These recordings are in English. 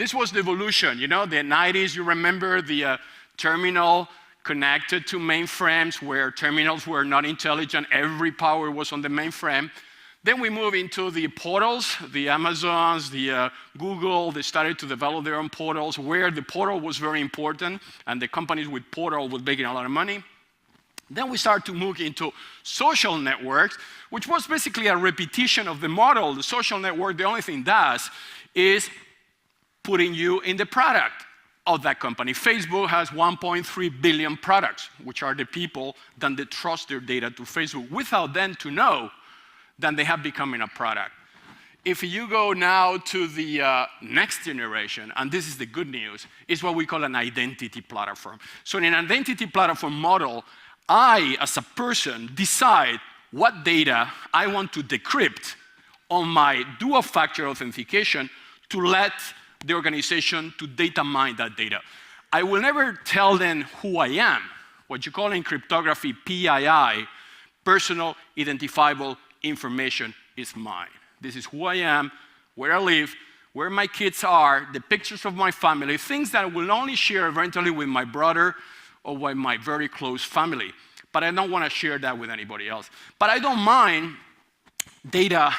This was the evolution, you know, the 90s, you remember the terminal connected to mainframes where terminals were not intelligent, every power was on the mainframe. Then we move into the portals, the Amazons, the Google, they started to develop their own portals where the portal was very important and the companies with portal were making a lot of money. Then we start to move into social networks, which was basically a repetition of the model. The social network, the only thing it does is putting you in the product of that company. Facebook has 1.3 billion products, which are the people that they trust their data to Facebook without them to know that they have become a product. If you go now to the next generation, and this is the good news, is what we call an identity platform. So in an identity platform model, I, as a person, decide what data I want to decrypt on my dual-factor authentication to let the organization to data mine that data. I will never tell them who I am, what you call in cryptography PII, personal identifiable information is mine. This is who I am, where I live, where my kids are, the pictures of my family, things that I will only share eventually with my brother or with my very close family. But I don't want to share that with anybody else. But I don't mind data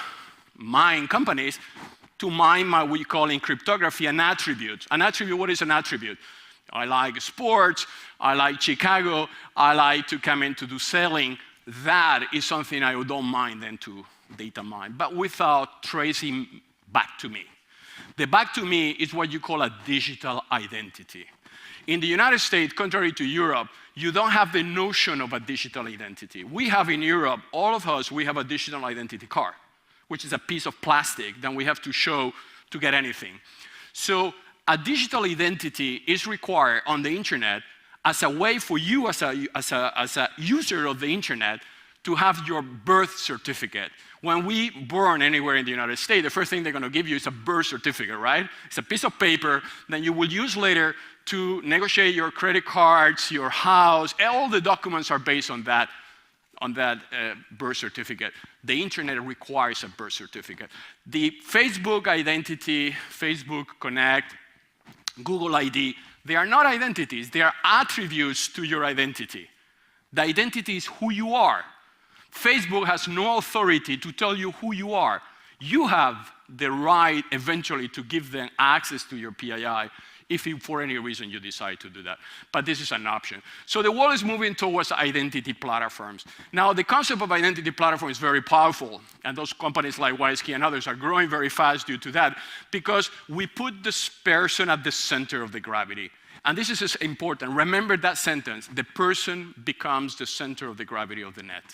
mine companies to mine my, what you call in cryptography, an attribute. An attribute, what is an attribute? I like sports, I like Chicago, I like to come in to do selling. That is something I don't mind then to data mine, but without tracing back to me. The back to me is what you call a digital identity. In the United States, contrary to Europe, you don't have the notion of a digital identity. We have in Europe, all of us, we have a digital identity card, which is a piece of plastic that we have to show to get anything. So a digital identity is required on the internet as a way for you as a user of the internet to have your birth certificate. When we born anywhere in the United States, the first thing they're going to give you is a birth certificate, right? It's a piece of paper that you will use later to negotiate your credit cards, your house. All the documents are based on that birth certificate. The internet requires a birth certificate. The Facebook identity, Facebook Connect, Google ID, they are not identities. They are attributes to your identity. The identity is who you are. Facebook has no authority to tell you who you are. You have the right eventually to give them access to your PII if for any reason you decide to do that. But this is an option. So the world is moving towards identity platforms. Now, the concept of identity platform is very powerful, and those companies like WISeKey and others are growing very fast due to that, because we put this person at the center of the gravity. And this is important. Remember that sentence, the person becomes the center of the gravity of the net.